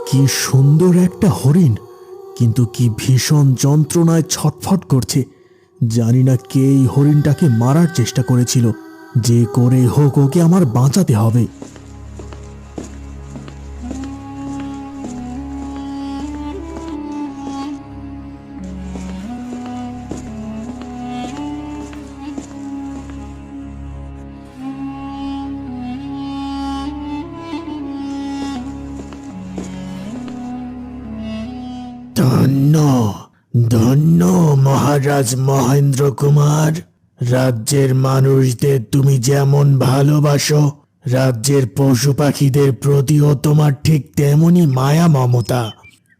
কি সুন্দর একটা হরিণ, কিন্তু কি ভীষণ যন্ত্রণায় ছটফট করছে। জানি না কে এই হরিণটাকে মারার চেষ্টা করেছিল। যে করে হোক ওকে আমার বাঁচাতে হবে। ধন্য ধন্য মহারাজ মহেন্দ্র কুমার। রাজ্যের মানুষদের তুমি যেমন ভালোবাসো, রাজ্যের পশু পাখিদের প্রতিও তোমার ঠিক তেমনি মায়া মমতা।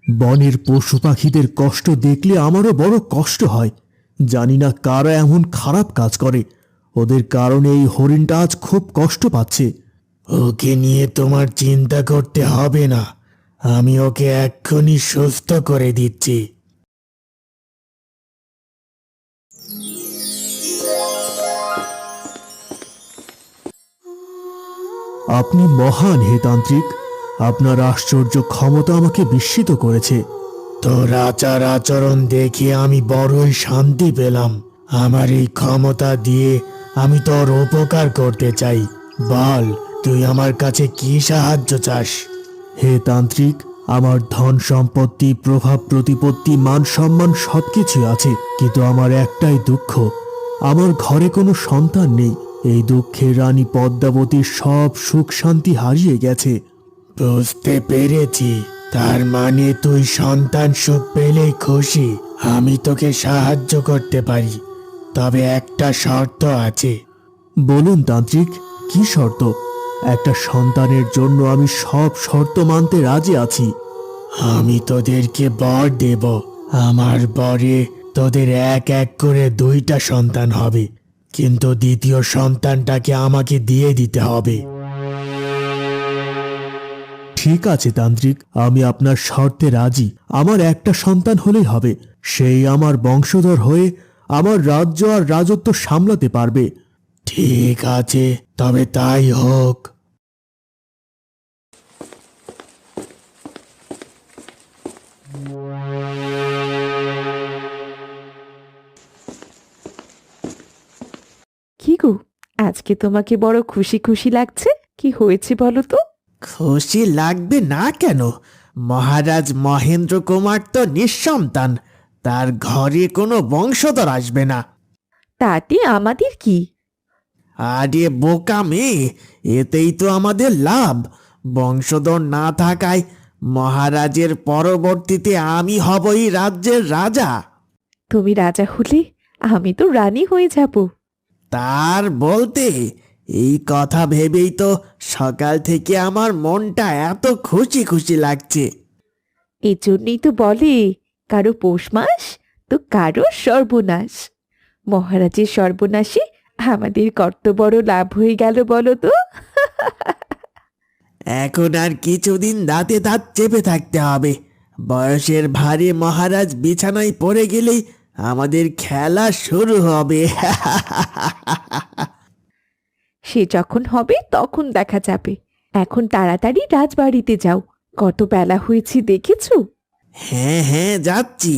বনের পশু পাখিদের কষ্ট দেখলে আমারও বড় কষ্ট হয়। জানি না কারা এমন খারাপ কাজ করে, ওদের কারণে এই হরিণটা আজ খুব কষ্ট পাচ্ছে। ওকে নিয়ে তোমার চিন্তা করতে হবে না, আমি ওকে এক্ষুনি সুস্থ করে দিচ্ছি। আপনি মহান হে তান্ত্রিক, আপনার আশ্চর্য ক্ষমতা আমাকে বিস্মিত করেছে। তোর আচার আচরণ দেখে আমি বড়ই শান্তি পেলাম। আমার এই ক্ষমতা দিয়ে আমি তোর উপকার করতে চাই। বল, তুই আমার কাছে কি সাহায্য চাস? হে তান্ত্রিক, আমার ধন সম্পত্তি, প্রভাব প্রতিপত্তি, মান সম্মান সবকিছু আছে, কিন্তু আমার একটাই দুঃখ, আমার ঘরে কোনো সন্তান নেই। এই দুঃখে রানী পদ্মাবতীর সব সুখ শান্তি হারিয়ে গেছে। বুঝতে পেরেছি, তার মানে তুই সন্তান সুখ পেলেই খুশি। আমি তোকে সাহায্য করতে পারি, তবে একটা শর্ত আছে। বলুন তান্ত্রিক, কি শর্ত? একটা সন্তানের জন্য আমি সব শর্ত মানতে রাজি আছি। আমি তোদেরকে বর দেব। আমার বরে তোদের এক এক করে 2টা সন্তান হবে, কিন্তু দ্বিতীয় সন্তানটাকে আমাকে দিয়ে দিতে হবে। ঠিক আছে তান্ত্রিক, আমি আপনার শর্তে রাজি। আমার একটা সন্তান হলেই হবে, সেই আমার বংশধর হয়ে আমার রাজ্য আর রাজত্ব সামলাতে পারবে। ঠিক আছে, তবে তাই হোক। কি গো, আজকে তোমাকে বড় খুশি খুশি লাগছে। কি হয়েছে বলো তো? খুশি লাগবে না কেন? মহারাজ মহেন্দ্র কুমার তো নিঃসন্তান, তার ঘরে কোনো বংশধর আসবে না। তাতে আমাদের কি? আরে বোকা মেয়ে, এতেই তো আমাদের লাভ। বংশধর না থাকায় মহারাজের পরবর্তীতে আমি হবই রাজ্যের রাজা। তুমি রাজা হলে আমি তো রানী হয়ে যাব। তার বলতে, এই কথা ভেবেই তো সকাল থেকে আমার মনটা এত খুশি খুশি লাগছে। এজন্যই তো বলে, কারো পৌষ মাস তো কারো সর্বনাশ। মহারাজের সর্বনাশে আমাদের কত বড় লাভ হয়ে গেল বলো তো। এখন আর কিছুদিন দাঁতে দাঁত চেপে থাকতে হবে। বয়সের ভারে মহারাজ বিছানায় পড়ে গেলেই আমাদের খেলা শুরু হবে। সে যখন হবে তখন দেখা যাবে। এখন তাড়াতাড়ি রাজবাড়িতে যাও, কত বেলা হয়েছে দেখেছো? হ্যাঁ হ্যাঁ, যাচ্ছি।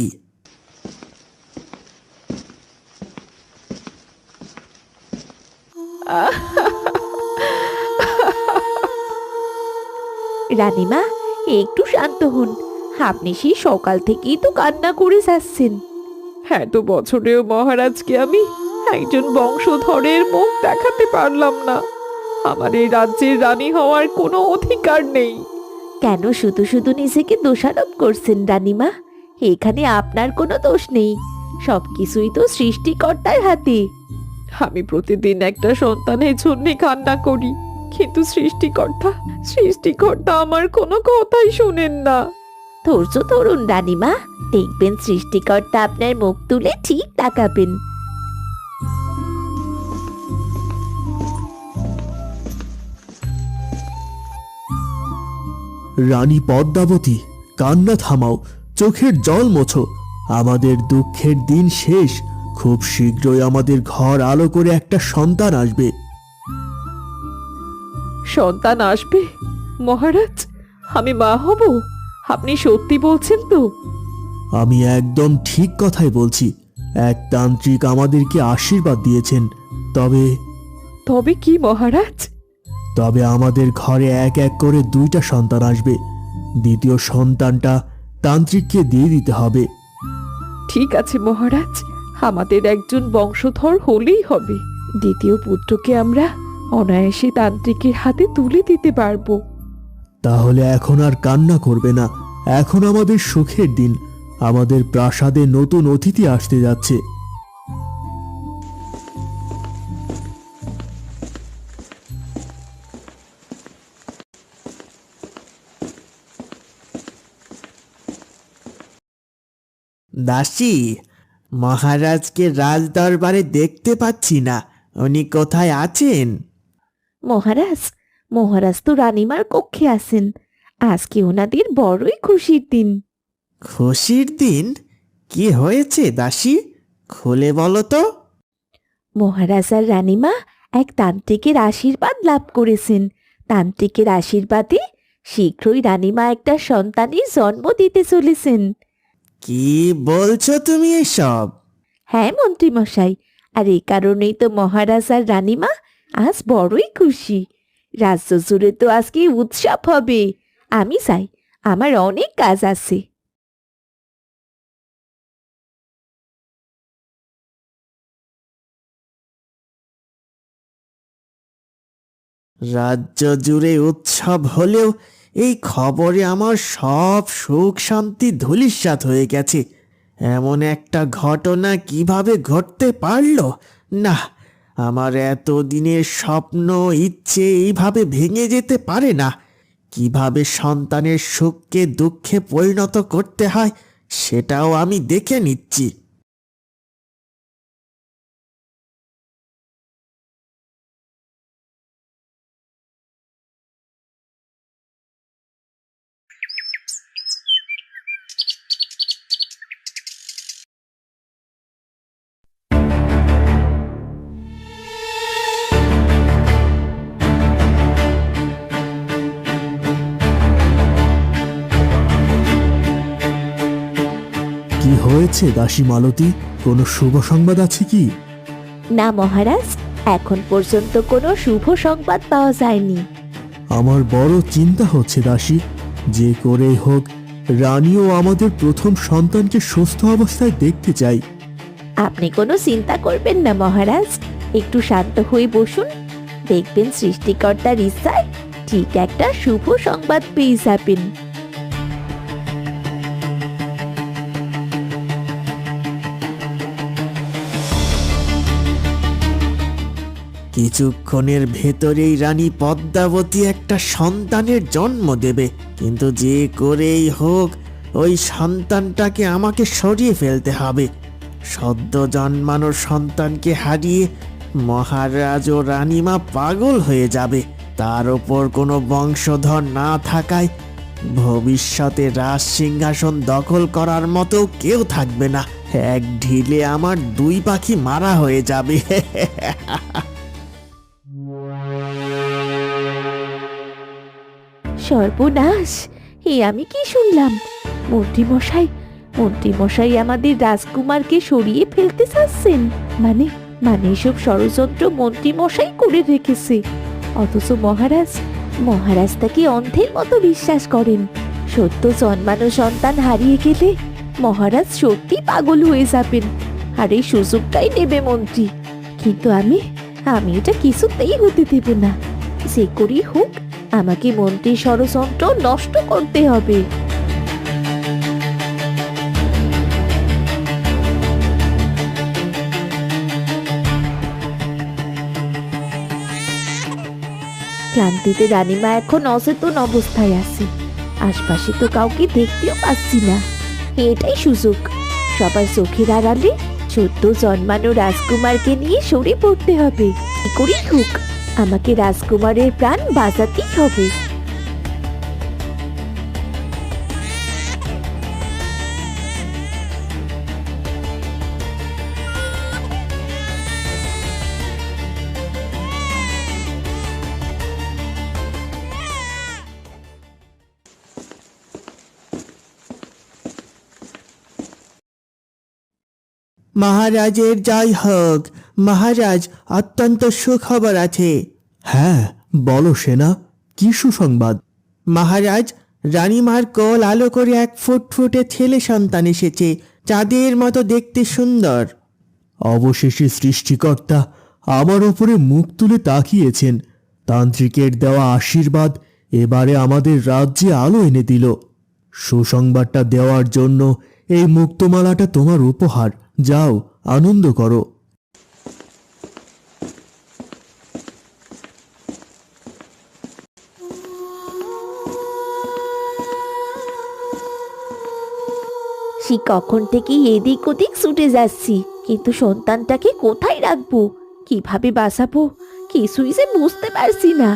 রানীমা, একটু শান্ত হন। আপনি সেই সকাল থেকেই তো কান্না করে যাচ্ছেন। হ্যাঁ, তো বছরেও মহারাজকে আমি একজন বংশধরের মুখ দেখাতে পারলাম না। আমার এই রাজ্যের রানী হওয়ার কোনো অধিকার নেই। কেন শুধু শুধু নিজেকে দোষারোপ করছেন রানীমা? এখানে আপনার কোনো দোষ নেই, সবকিছুই তো সৃষ্টিকর্তার হাতে। আমি প্রতিদিন একটা সন্তানের জন্য কান্না করি, কিন্তু সৃষ্টিকর্তা সৃষ্টিকর্তা আমার কোনো কথাই শোনেন না। ধৈর্য ধরুন রানীমা, দেখবেন সৃষ্টিকর্তা আপনার মুখ তুলে ঠিক তাকাবেন। রানী পদ্মাবতী, কান্না থামাও, চোখের জল মোছো। আমাদের দুঃখের দিন শেষ। খুব শীঘ্রই আমাদের ঘর আলো করে একটা সন্তান আসবে। সন্তান আসবে? মহারাজ, আমি মা হব? আপনি সত্যি বলছেন তো? আমি একদম ঠিক কথাই বলছি। এক তান্ত্রিক আমাদেরকে আশীর্বাদ দিয়েছেন। তবে তবে কি মহারাজ? তবে আমাদের ঘরে এক এক করে 2টা সন্তান আসবে। দ্বিতীয় সন্তানটা তান্ত্রিককে দিয়ে দিতে হবে। ঠিক আছে মহারাজ, আমাদের একজন বংশধর হলেই হবে। দ্বিতীয় পুত্রকে আমরা অনায়াসে তান্ত্রিকের হাতে তুলে দিতে পারবো। তাহলে এখন আর কান্না করবে না। এখন আমাদের সুখের দিন। আমাদের প্রাসাদে নতুন অতিথি আসতে যাচ্ছে। দাসী, মহারাজকে রাজ দরবারে দেখতে পাচ্ছি না। উনি কোথায় আছেন? মহারাজ, মহারাজ তো রানীমার কক্ষে আছেন। আজকে ওনাদের বড়ই খুশির দিন। খুশির দিন? কি হয়েছে দাসী? খুলে বলো তো। মহারাজ আর রানীমা এক তান্ত্রিকের আশীর্বাদ লাভ করেছেন। তান্ত্রিকের আশীর্বাদে শীঘ্রই রানীমা একটা সন্তানের জন্ম দিতে চলেছেন। কি বলছো তুমি এসব? হ্যাঁ মন্ত্রী মশাই, আর এই কারণেই তো মহারাজ আর রানীমা আজ বড়ই খুশি। রাজ্য জুড়ে তো আজকে উৎসব হবে। আমি চাই, আমার অনেক কাজ আছে। রাজ্য জুড়ে উৎসব হলেও এই খবরে আমার সব সুখ শান্তি ধূলিসাৎ হয়ে গেছে। এমন একটা ঘটনা কিভাবে ঘটতে পারলো? না, আমার এতদিনের স্বপ্ন ইচ্ছে এইভাবে ভেঙে যেতে পারে না। কিভাবে সন্তানের সুখকে দুঃখে পরিণত করতে হয় সেটাও আমি দেখে নিচ্ছি। কি হয়েছে দাসী মালতী? কোনো শুভ সংবাদ আছে কি? না মহারাজ, এখন পর্যন্ত কোনো শুভ সংবাদ পাওয়া যায়নি। আমার বড় চিন্তা হচ্ছে দাসী। যে করেই হোক রানীও আমাদের প্রথম সন্তানকে সুস্থ অবস্থায় দেখতে চাই। আপনি কোনো চিন্তা করবেন না মহারাজ, একটু শান্ত হয়ে বসুন। দেখবেন সৃষ্টিকর্তার ইচ্ছায় ঠিক একটা শুভ সংবাদ পেয়ে যাবেন। কিছুক্ষণের ভেতরেই রানী পদ্মাবতী একটা সন্তানের জন্ম দেবে। কিন্তু যে করেই হোক ওই সন্তানটাকে আমাকে সরিয়ে ফেলতে হবে। সদ্য জন্মানো সন্তানকে হারিয়ে মহারাজ ও রানীমা পাগল হয়ে যাবে। তার ওপর কোনো বংশধর না থাকায় ভবিষ্যতে রাজ সিংহাসন দখল করার মতো কেউ থাকবে না। এক ঢিলে আমার 2 পাখি মারা হয়ে যাবে। সর্বনাশ! এ আমি কি শুনলাম? মন্ত্রী মশাই আমাদের রাজকুমারকে সরিয়ে ফেলতে চাচ্ছেন। মানে মানে এসব ষড়যন্ত্র মন্ত্রী মশাই করে রেখেছে। অথচ মহারাজ তাকে অন্ধের মতো বিশ্বাস করেন। সত্য জন্মানো সন্তান হারিয়ে গেলে মহারাজ সত্যি পাগল হয়ে যাবেন, আর এই সুযোগটাই নেবে মন্ত্রী। কিন্তু আমি এটা কিছুতেই হতে দেব না। যে করেই হোক আমাকে মন্ত্রী ষড়যন্ত্র নষ্ট করতে হবে। ক্লান্তিতে রানীমা এখন অচেতন অবস্থায় আছে। আশপাশে তো কাউকে দেখতেও পাচ্ছি না। এটাই সুযোগ, সবার চোখের আড়ালে সদ্য জন্মানো রাজকুমারকে নিয়ে সরে পড়তে হবে। কি করেই হোক আমাকে রাজকুমারের প্রাণ বাঁচাতেই হবে। মহারাজের জয় হোক। মহারাজ, অত্যন্ত সুখবর আছে। হ্যাঁ, বলো সেনা, কি সুসংবাদ? মহারাজ, রানীমার কোল আলো করে এক ফুটফুটে ছেলে সন্তান এসেছে, চাঁদের মতো দেখতে সুন্দর। অবশেষে সৃষ্টিকর্তা আমার ওপরে মুখ তুলে তাকিয়েছেন। তান্ত্রিকের দেওয়া আশীর্বাদ এবারে আমাদের রাজ্যে আলো এনে দিল। সুসংবাদটা দেওয়ার জন্য এই মুক্তমালাটা তোমার উপহার। যাও, আনন্দ করো। সে কখন থেকে এদিক ওদিক ছুটে যাচ্ছি, কিন্তু সন্তানটাকে কোথায় রাখবো, কিভাবে বাঁচাবো, কিছুই যে বুঝতে পারছি না।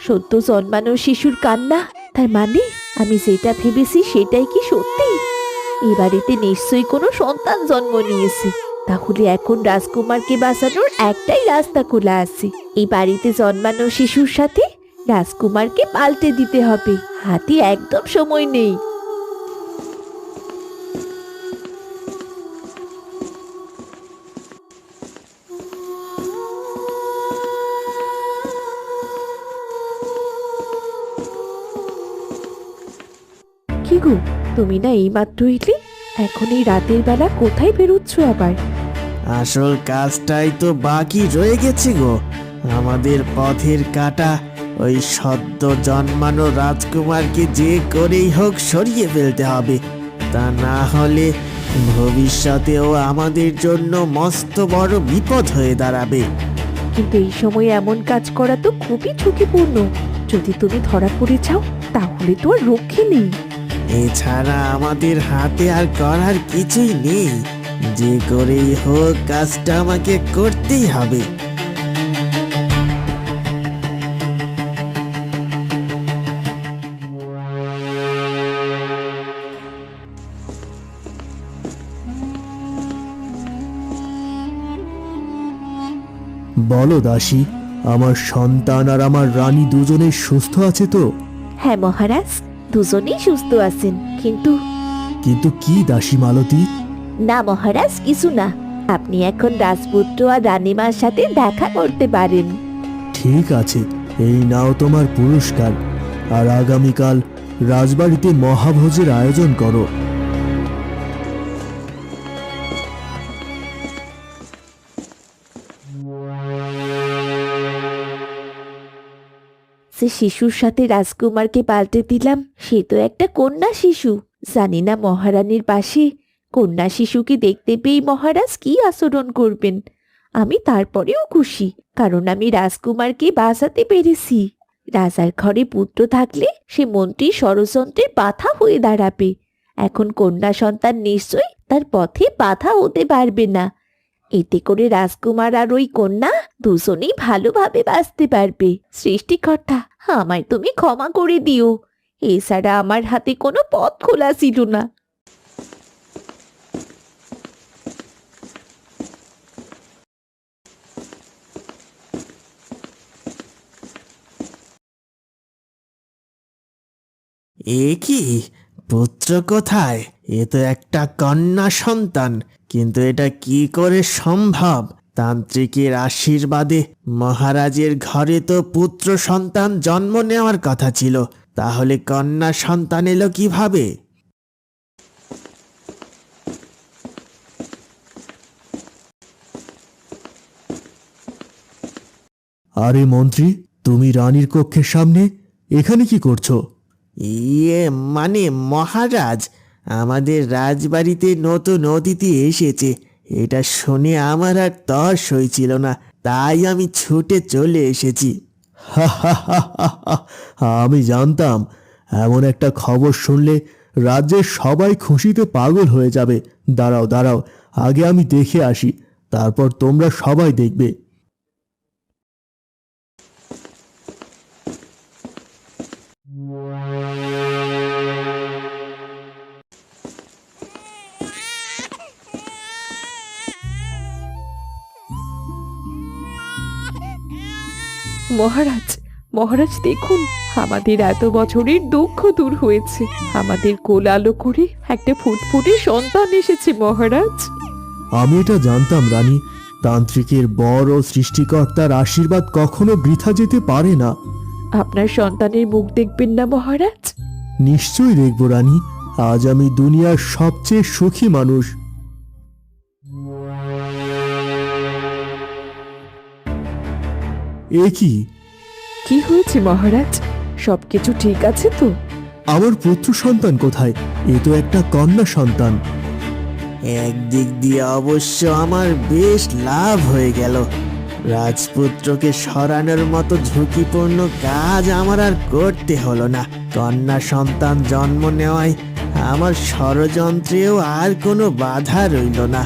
সদ্য জন্মানো শিশুর কান্না, তার মানে আমি যেটা ভেবেছি সেটাই কি সত্যি? এ বাড়িতে নিশ্চয়ই কোনো সন্তান জন্ম নিয়েছে। তাহলে এখন রাজকুমারকে বাঁচানোর একটাই রাস্তা খোলা আছে। এই বাড়িতে জন্মানো শিশুর সাথে রাজকুমারকে পাল্টে দিতে হবে। হাতে একদম সময় নেই। কি গো, তুমি না এইমাত্র এলে? এখন এই রাতের বেলা কোথায় বেরোচ্ছ আবার? আসল কাজটাই তো বাকি রয়ে গেছে গো। আমাদের পথের কাঁটা ওই সদ্য জন্মানো রাজকুমারকে যে করেই হোক সরিয়ে ফেলতে হবে। তা না হলে ভবিষ্যতেও আমাদের জন্য মস্ত বড় বিপদ হয়ে দাঁড়াবে। কিন্তু এই সময় এমন কাজ করা তো খুবই ঝুঁকিপূর্ণ। যদি তুমি ধরা পড়ে যাও তাহলে তো আর রক্ষে নেই। এছাড়া আমাদের হাতে আর করার কিছুই নেই। যে করেই হোক কাজটা আমাকে করতেই হবে। বলো দাসী, আমার সন্তান আর আমার রানী দুজনেই সুস্থ আছে তো? হ্যাঁ মহারাজ, দুজনেই সুস্থ আছেন। কিন্তু কিন্তু কি দাসী মালতী? না মহারাজ, কিছু না। আপনি এখন রাজপুত্র আর রানীমার সাথে দেখা করতে পারেন। ঠিক আছে, এই নাও তোমার পুরস্কার। আর আগামীকাল রাজবাড়িতে মহাভোজের আয়োজন করো। যে শিশুর সাথে রাজকুমারকে পাল্টে দিলাম সে তো একটা কন্যা শিশু। জানি না মহারানীর পাশে কন্যা শিশুকে দেখতে পেয়ে মহারাজ কি আচরণ করবেন। আমি তারপরেও খুশি, কারণ আমি রাজকুমারকে বাঁচাতে পেরেছি। রাজার ঘরে পুত্র থাকলে সে মন্ত্রীর ষড়যন্ত্রের বাধা হয়ে দাঁড়াবে। এখন কন্যা সন্তান নিশ্চয়ই তার পথে বাধা হতে পারবে না। এতে করে রাজকুমার আর ওই কন্যা দুজনেই ভালোভাবে বাঁচতে পারবে। সৃষ্টিকর্তা, আমায় তুমি ক্ষমা করে দিও। এছাড়া আমার হাতে কোনো পথ খোলা ছিল না। এ কি, পুত্র কোথায়? এ তো একটা কন্যা সন্তান, কিন্তু এটা কি করে সম্ভব? তান্ত্রিকের আশীর্বাদে মহারাজের ঘরে তো পুত্র সন্তান জন্ম নেওয়ার কথা ছিল, তাহলে কন্যা সন্তান এলো কিভাবে? আরে মন্ত্রী, তুমি রানীর কক্ষের সামনে এখানে কি করছো? মানে মহারাজ, আমাদের রাজবাড়িতে নতুন অতিথি এসেছে। এটা শুনে আমার আর তর সইছিল না, তাই আমি ছুটে চলে এসেছি। আমি জানতাম এমন একটা খবর শুনলে রাজ্যের সবাই খুশিতে পাগল হয়ে যাবে। দাঁড়াও দাঁড়াও, আগে আমি দেখে আসি, তারপর তোমরা সবাই দেখবে। মহারাজ, মহারাজ দেখুন, আমাদের এত বছরের দুঃখ দূর হয়েছে। আমাদের কোল আলো করে একটা ফুটফুটে সন্তান এসেছে মহারাজ। আমি এটা জানতাম রানী। তান্ত্রিকের বর ও সৃষ্টিকর্তার আশীর্বাদ কখনো বৃথা যেতে পারে না। আপনার সন্তানের মুখ দেখবেন না মহারাজ? নিশ্চয়ই দেখব রানী। আজ আমি দুনিয়ার সবচেয়ে সুখী মানুষ। এ কি? কি হয়েছে মহারাজ? সবকিছু ঠিক আছে তো? আমার পুত্র সন্তান কোথায়? এ তো একটা কন্যা সন্তান। একদিক দিয়ে অবশ্য আমার বেশ লাভ হয়ে গেল। রাজপুত্রকে সরানোর মতো ঝুঁকিপূর্ণ কাজ আমার আর করতে হলো না। কন্যা সন্তান জন্ম নেওয়ায় আমার ষড়যন্ত্রেও আর কোনো বাধা রইল না।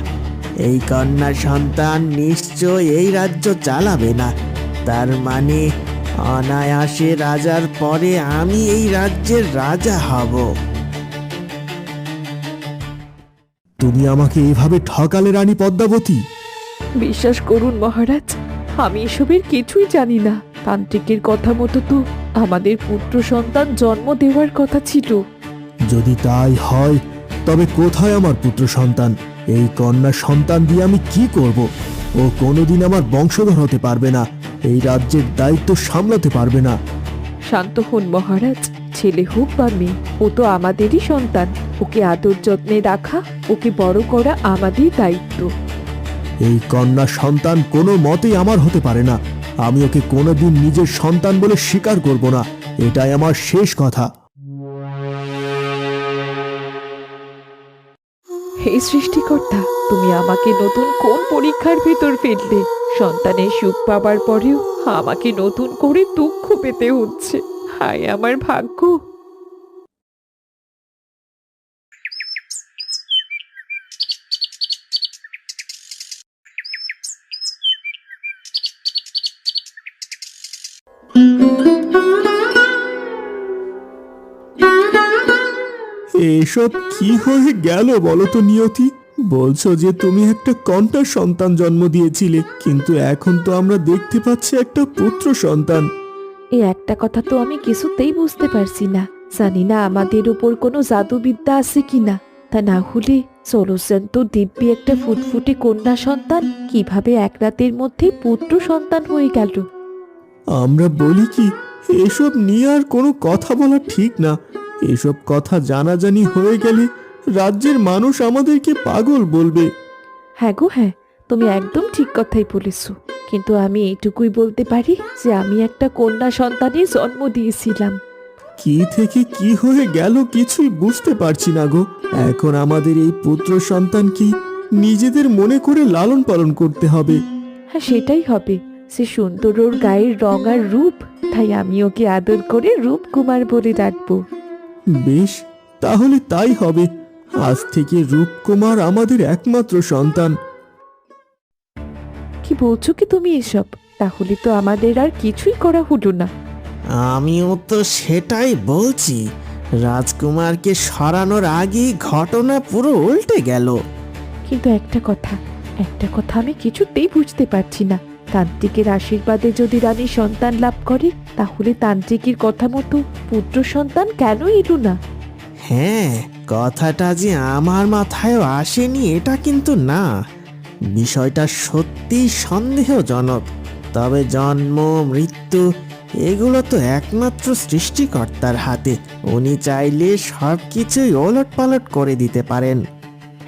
এই কন্যা সন্তান নিশ্চয় এই রাজ্য চালাবে না। তার মানে অনায়াসে রাজার পরে আমি এই রাজ্যের রাজা হব। তুমি আমাকে এভাবে ঠকালে রানী পদ্মাবতী। বিশ্বাস করুন মহারাজ, আমি এসবের কিছুই জানি না। তান্ত্রিকের কথা মতো তো আমাদের পুত্র সন্তান জন্ম দেওয়ার কথা ছিল। যদি তাই হয় তবে কোথায় আমার পুত্র সন্তান? এই কন্যা সন্তান দিয়ে আমি কি করব? ও কোনোদিন আমার বংশধর হতে পারবে না। এই রাজ্যের দায়িত্ব সামলাতে পারবে না। শান্ত হন মহারাজ। ছেলে হোক বা মেয়ে, ও তো আমাদেরই সন্তান। ওকে আদর যত্নে রাখা, ওকে বড় করা আমাদের দায়িত্ব। এই কন্যা সন্তান কোনো মতেই আমার হতে পারে না। আমি ওকে কোনোদিন নিজের সন্তান বলে স্বীকার করব না। এটাই আমার শেষ কথা। হে সৃষ্টিকর্তা, তুমি আমাকে নতুন কোন পরীক্ষার ভেতর ফেললে? সন্তানের সুখ পাবার পরেও আমাকে নতুন করে দুঃখ পেতে হচ্ছে। হায় আমার ভাগ্য! এসব কি হয়ে গেল বলো তো নিয়তি? বলছো যে তুমি একটা কন্যা সন্তান জন্ম দিয়েছিলে, কিন্তু এখন তো আমরা দেখতে পাচ্ছি একটা পুত্র সন্তান। এই একটা কথা তো আমি কিছুতেই বুঝতে পারছি না। জানি না আমাদের উপর কোনো জাদুবিদ্যা আছে কিনা। তা না হলে ষোড়শন্ত দিব্যি একটা ফুটফুটে কন্যা সন্তান কিভাবে এক রাতের মধ্যে পুত্র সন্তান হয়ে গেল? আমরা বলি কি, এসব নিয়ে আর কোনো কথা বলা ঠিক না। এসব কথা জানাজানি হয়ে গেলে রাজ্যের মানুষ আমাদেরকে পাগল বলবে। হ্যাঁ গো হ্যাঁ, তুমি একদম ঠিক কথাই বলেছ। কিন্তু আমি এইটুকুই বলতে পারি যে আমি একটা কন্যা সন্তানের জন্ম দিয়েছিলাম। কি থেকে কি হয়ে গেল কিছুই বুঝতে পারছি না গো। এখন আমাদের এই পুত্র সন্তান কি নিজেদের মনে করে লালন পালন করতে হবে। হ্যাঁ সেটাই হবে। সে সুন্দর ওর গায়ের রং আর রূপ, তাই আমি ওকে আদর করে রূপকুমার বলে ডাকবো। বেশ, তাহলে তাই হবে। আজ থেকে রূপকুমার আমাদের একমাত্র সন্তান। কি বলছো কি তুমি এসব? তাহলে তো আমাদের আর কিছুই করা হলো না। আমিও তো সেটাই বলছি। রাজকুমারকে সরানোর আগেই ঘটনা পুরো উল্টে গেল। কিন্তু একটা কথা আমি কিছুতেই বুঝতে পারছি না। তান্ত্রিকের আশীর্বাদে যদি রানী সন্তান লাভ করে, তাহলে তান্ত্রিকের কথা মতো পুত্র সন্তান কেন এলো না? হ্যাঁ, কথাটা যে আমার মাথায়ও আসেনি এটা কিন্তু না। বিষয়টা সত্যি সন্দেহজনক। তবে জন্ম মৃত্যু এগুলো তো একমাত্র সৃষ্টিকর্তার হাতে। উনি চাইলে সব কিছুই ওলটপালট করে দিতে পারেন।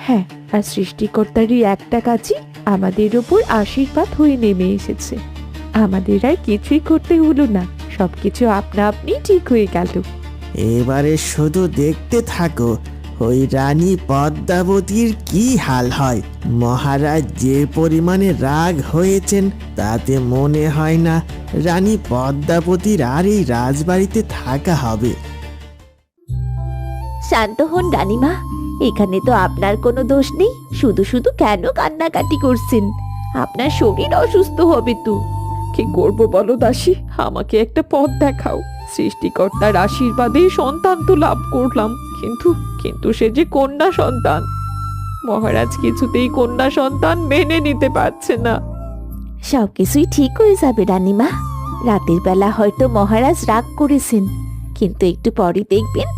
হ্যাঁ, আর সৃষ্টিকর্তারই একটা কাজই আমাদের ওপর আশীর্বাদ হয়ে নেমে এসেছে। আমাদের আর কিছুই করতে হলো না, সবকিছু আপনা আপনি ঠিক হয়ে গেল। এবারে শুধু দেখতে থাকো ওই রানী পদ্মাবতীর কি হাল হয়। মহারাজ যে পরিমাণে রাগ হয়েছেন তাতে মনে হয় না রানী পদ্মাবতীর আর এই রাজবাড়িতে থাকা হবে। শান্ত হন রানীমা, এখানে তো আপনার কোনো দোষ নেই। শুধু শুধু কেন কান্নাকাটি করছেন? আপনার শরীর অসুস্থ হবে তো। কি করবো বলো দাসী, আমাকে একটা পথ দেখাও। সৃষ্টিকর্তার আশীর্বাদে সন্তান তো লাভ করলাম, কিন্তু কিন্তু সে যে কন্যা সন্তান। মহারাজ কিছুতেই কন্যা সন্তান মেনে নিতে পারছে না। সবকিছুই ঠিক হয়ে যাবে রানীমা। রাতের বেলা হয়তো মহারাজ রাগ করেছেন, কিন্তু একটু পরে দেখবেন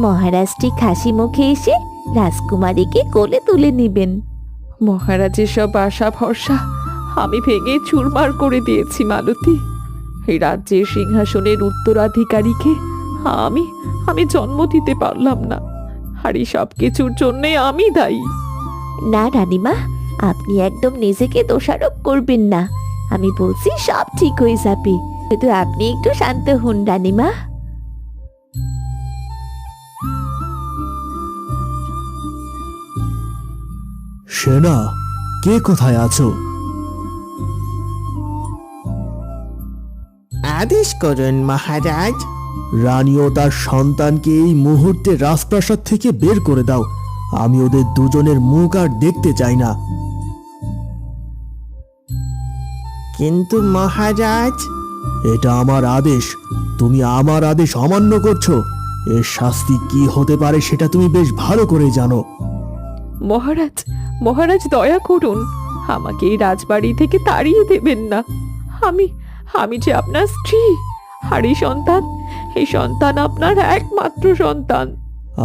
মহারাজ ঠিক হাসি মুখে এসে রাজকুমারীকে কোলে তুলে নেবেন। মহারাজের সব আশা ভরসা আমি ভেঙে চুরমার করে দিয়েছি মালতী। এই রাজ্যের সিংহাসনের উত্তরাধিকারীকে আমি আমি জন্ম দিতে পারলাম না, আর এই সব কিছুর জন্যে আমি দায়ী। না রানীমা, আপনি একদম নিজেকে দোষারোপ করবেন না। আমি বলছি সব ঠিক হয়ে যাবে, শুধু আপনি একটু শান্ত হন রানীমা। সেনা, কে কোথায় আছো? আদেশ করুন মহারাজ। রানী ও তার সন্তানকে এই মুহূর্তে রাজপ্রাসাদ থেকে বের করে দাও। আমি ওদের দুজনের মুখ আর দেখতে চাই না। কিন্তু মহারাজ, এটা আমার আদেশ, তুমি আমার আদেশ অমান্য করছো। এর শাস্তি কি হতে পারে সেটা তুমি বেশ ভালো করে জানো। মহারাজ, মহারাজ দয়া করুন, আমাকে এই রাজবাড়ি থেকে তাড়িয়ে দেবেন না। আমি আমি যে আপনার স্ত্রী, আর এই সন্তান আপনার একমাত্র সন্তান।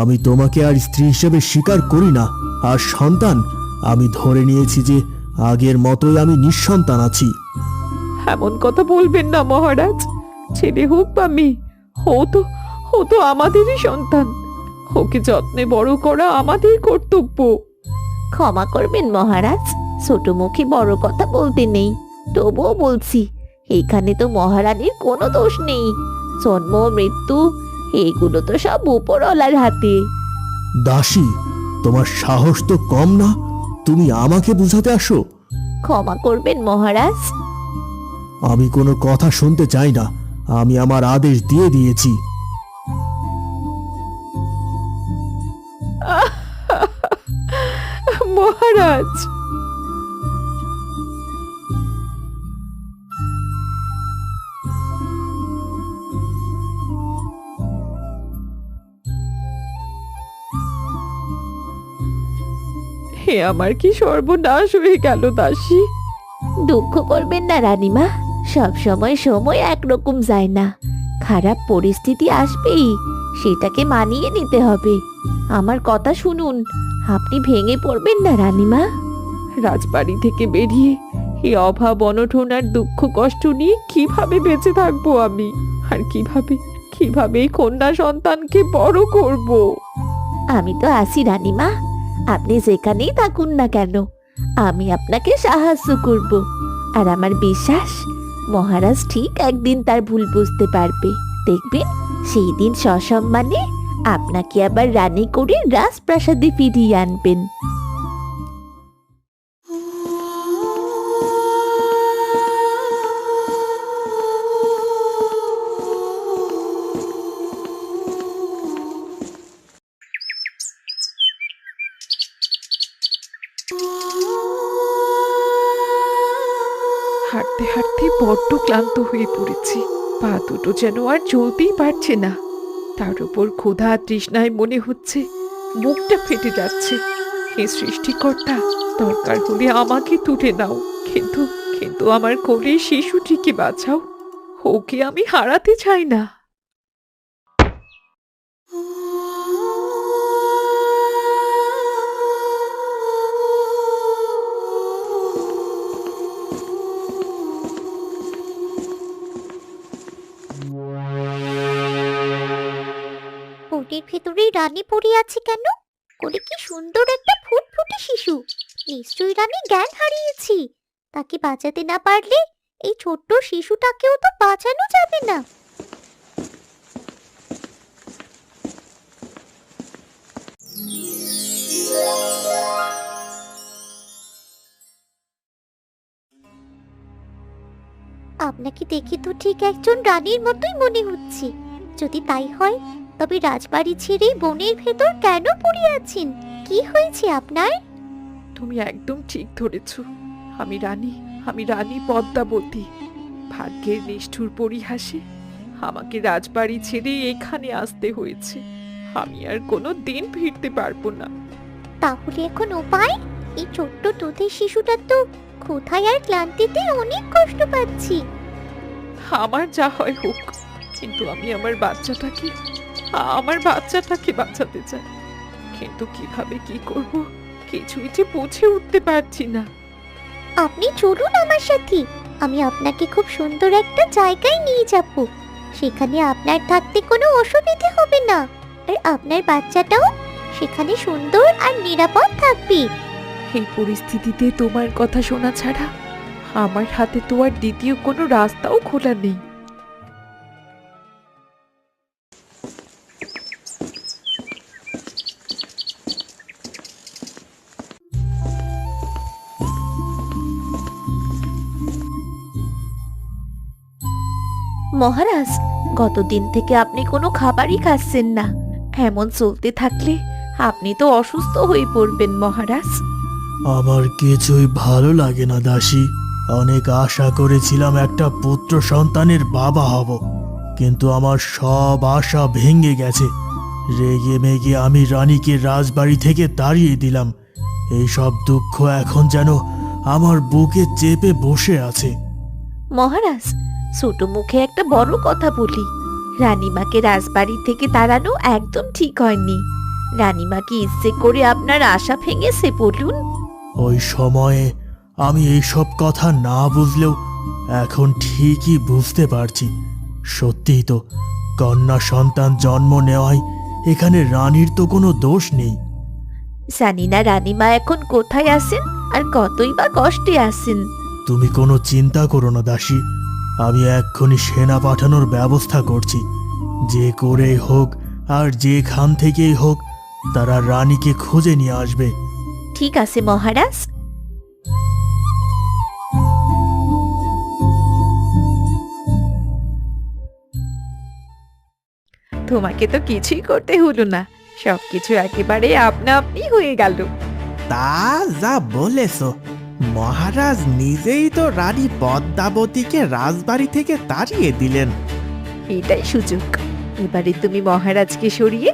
আমি তোমাকে আর স্ত্রী হিসেবে স্বীকার করি না। আর সন্তান, আমি ধরে নিয়েছি যে আগের মতোই আমি নিঃসন্তান আছি। এমন কথা বলবেন না মহারাজ। ছেলে হোক বা মেয়ে, ও তো আমাদেরই সন্তান। ওকে যত্নে বড় করা আমাদের কর্তব্য। ক্ষমা করবেন মহারাজ, ছোট মুখে বড় কথা বলতে নেই। তবুও বলছি, এখানে তো মহারানীর কোনো দোষ নেই। জন্ম মৃত্যু এগুলো তো সব উপরওয়ালার হাতে। দাসী, তোমার সাহস তো কম না, তুমি আমাকে বুঝাতে আসো। ক্ষমা করবেন মহারাজ। আমি কোনো কথা শুনতে চাই না, আমি আমার আদেশ দিয়ে দিয়েছি। মহারাজ, হে আমার কি সর্বনাশ হয়ে গেল দাসী। দুঃখ করবেন না রানীমা, সব সময় একরকম যায় না। খারাপ পরিস্থিতি আসবেই, সেটাকে মানিয়ে নিতে হবে। আমার কথা শুনুন, আপনি ভেঙে পড়বেন না রানীমা। রাজবাড়ি থেকে বেরিয়ে এই অভাব অনটন আর দুঃখ কষ্ট নিয়ে কিভাবে বেঁচে থাকবো আমি, আর কিভাবে এই কন্যা সন্তানকে বড় করব। আমি তো আছি রানীমা, আপনি যেখানেই থাকুন না কেন আমি আপনাকে সাহায্য করব। আর আমার বিশ্বাস, মহারাজ ঠিক একদিন তার ভুল বুঝতে পারবে। দেখবেন সেই দিন সসম্মানে আপনাকে আবার রানী করে রাজপ্রাসাদে ফিরিয়ে আনবেন। হাঁটতে হাঁটতে বড্ড ক্লান্ত হয়ে পড়েছি, পা দুটো যেন আর চলতেই পারছে না। তার উপর ক্ষুধা তৃষ্ণায় মনে হচ্ছে বুকটা ফেটে যাচ্ছে। হে সৃষ্টিকর্তা, দরকার হলে আমাকে তুলে নাও, কিন্তু কিন্তু আমার কোলে শিশুটিকে বাঁচাও। ওকে আমি হারাতে চাই না। কোলের ভেতরে রানী পড়ে আছে কেন? কোলে কি সুন্দর একটা ফুটফুটে শিশু। নিশ্চয়ই রানী জ্ঞান হারিয়েছি। তাকে বাঁচাতে না পারলে এই ছোট্ট শিশুটাকেও তো বাঁচানো যাবে না। আপনাকে দেখে তো ঠিক একজন রানীর মতোই মনে হচ্ছে। যদি তাই হয়, তবে রাজবাড়ি ছেড়ে বনের ভেতর কেন পড়ে আছেন? কি হয়েছে আপনার? তুমি একদম ঠিক ধরেছ। আমি রানী পদ্মাবতী। ভাগ্যের নিষ্ঠুর পরিহাসে আমাকে রাজবাড়ি ছেড়ে এখানে আসতে হয়েছে। আমি আর কোনো দিন ফিরতে পারবো না। তাহলে এখন উপায়? এই ছোট্ট দুধের শিশুটা তো ক্ষুধায় আর ক্লান্তিতে অনেক কষ্ট পাচ্ছি। আমার যা হয় হোক, কিন্তু আমি আমার বাচ্চাটাকে বাঁচাতে চাই। কিন্তু কিভাবে কি করব কিছুই যে বুঝে উঠতে পারছি না। আপনি চলুন আমার সাথে, আমি আপনাকে খুব সুন্দর একটা জায়গায় নিয়ে যাব। সেখানে আপনার থাকতে কোনো অসুবিধে হবে না, আর আপনার বাচ্চাটাও সেখানে সুন্দর আর নিরাপদ থাকবে। এই পরিস্থিতিতে তোমার কথা শোনা ছাড়া আমার হাতে তো আর দ্বিতীয় কোনো রাস্তাও খোলা নেই। মহারাজ, গতদিন থেকে আপনি কোনো খাবারই খাচ্ছেন না। এমন চলতে থাকলে আপনি তো অসুস্থ হয়ে পড়বেন মহারাজ। আমার কিছুই ভালো লাগে না দাসী। অনেক আশা করেছিলাম একটা পুত্র সন্তানের বাবা হব, কিন্তু আমার সব আশা ভেঙে গেছে। রেগে মেগে আমি রানীকে রাজবাড়ি থেকে তাড়িয়ে দিলাম। এই সব দুঃখ এখন যেন আমার বুকে চেপে বসে আছে। মহারাজ, ছোট মুখে একটা বড় কথা বলি, রানীমাকে রাজবাড়ি থেকে তাড়ানো একদম ঠিক হয়নি। রানীমা কি ইচ্ছে করে আপনার আশা ভেঙেছে বলুন? ওই সময়ে আমি এইসব কথা না বুঝলেও এখন ঠিকই বুঝতে পারছি। সত্যিই তো, কন্যা সন্তান জন্ম নেওয়ায় এখানে রানীর তো কোনো দোষ নেই। জানি না রানীমা এখন কোথায় আছেন আর কতই বা কষ্টে আছেন। তুমি কোনো চিন্তা করো না দাসী, আমি এক্ষুনি সেনা পাঠানোর ব্যবস্থা করছি। যে করেই হোক আর যেখান থেকেই হোক তারা রানীকে খুঁজে নিয়ে আসবে। ঠিক আছে মহারাজ। তোমাকে তো কিছুই করতে হলো না, সবকিছু একেবারে আপনা আপনি হয়ে গেল। তা যা বলেছ, মহারাজ নিজেই তো রানী পদ্মাবতীকে রাজবাড়ি থেকে তাড়িয়ে দিলেন। এটাই সুযোগ, এবারে তুমি মহারাজকে সরিয়ে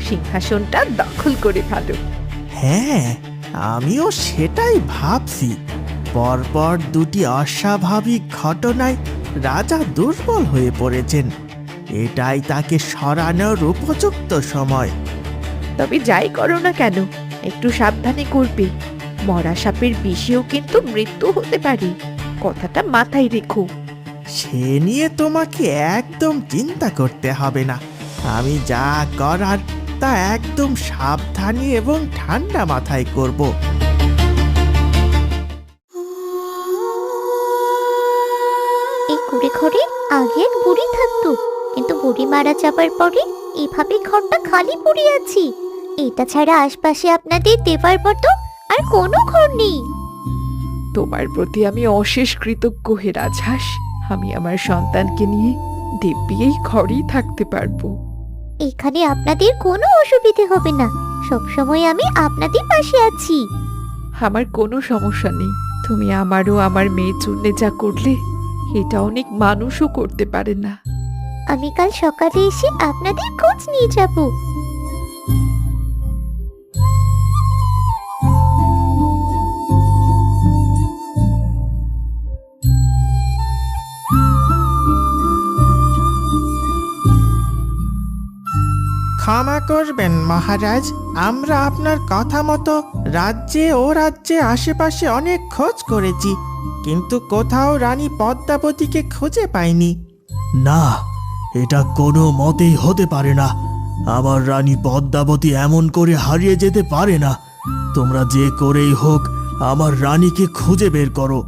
সিংহাসনটা দখল করে ফেলো। হ্যাঁ, আমিও সেটাই ভাবছি। পরপর দুটি অস্বাভাবিক ঘটনায় রাজা দুর্বল হয়ে পড়েছেন। এটাই তাকে সরানোর উপযুক্ত সময়। তবে যাই করো না কেন একটু সাবধানে করবে। মরা সাপের বিষেও কিন্তু মৃত্যু হতে পারে, কথাটা মাথায় রেখো। সে নিয়ে তোমাকে একদম চিন্তা করতে হবে না। আমি যা করার তা একদম সাবধানে এবং ঠান্ডা মাথায় করব। এই কুড়ে ঘরে আগে এক বুড়ি থাকতো, কিন্তু বুড়ি মারা যাবার পরে এভাবে ঘরটা খালি পড়ে আছে। এটা ছাড়া আশপাশে আপনাদের দেবার মতো আর কোনো ঘর নেই। তোমার প্রতি আমি অশেষ কৃতজ্ঞ হে রাজহাঁস। আমি আমার সন্তানকে নিয়ে দিব্যি এই ঘরেই থাকতে পারবো। এখানে আপনাদের কোনো অসুবিধে হবে না, সবসময় আমি আপনাদের পাশে আছি। আমার কোনো সমস্যা নেই। তুমি আমারও আমার মেয়ের জন্য যা করলে এটা অনেক মানুষও করতে পারে না। আমি কাল সকালে এসে আপনাদের খোঁজ নিয়ে যাব। ক্ষমা করবেন মহারাজ, আমরা আপনার কথা মতো রাজ্যে আশেপাশে অনেক খোঁজ করেছি, কিন্তু কোথাও রানী পদ্মাবতীকে খুঁজে পাইনি। না, এটা কোনো মতেই হতে পারে না। আমার রানী পদ্মাবতী এমন করে হারিয়ে যেতে পারে না। তোমরা যে করেই হোক আমার রানীকে খুঁজে বের করো।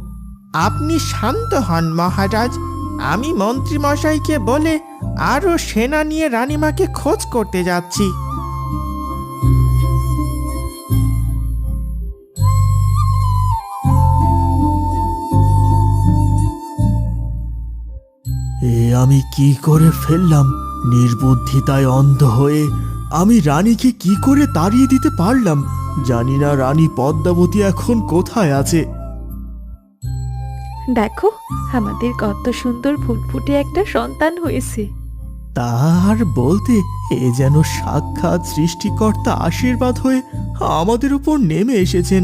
আপনি শান্ত হন মহারাজ, আমি মন্ত্রী মশাইকে বলে আরো সেনা নিয়ে রানীমাকে খোঁজ করতে যাচ্ছি। এ আমি কি করে ফেললাম? নির্বুদ্ধিতায় অন্ধ হয়ে আমি রানীকে কি করে তাড়িয়ে দিতে পারলাম? জানি না রানী পদ্মাবতী এখন কোথায় আছে। দেখো, আমাদের কত সুন্দর ফুটফুটে একটা সন্তান হয়েছে। তার বলতে এ যেন সাক্ষাৎ সৃষ্টিকর্তা আশীর্বাদ হয়ে আমাদের উপর নেমে এসেছেন।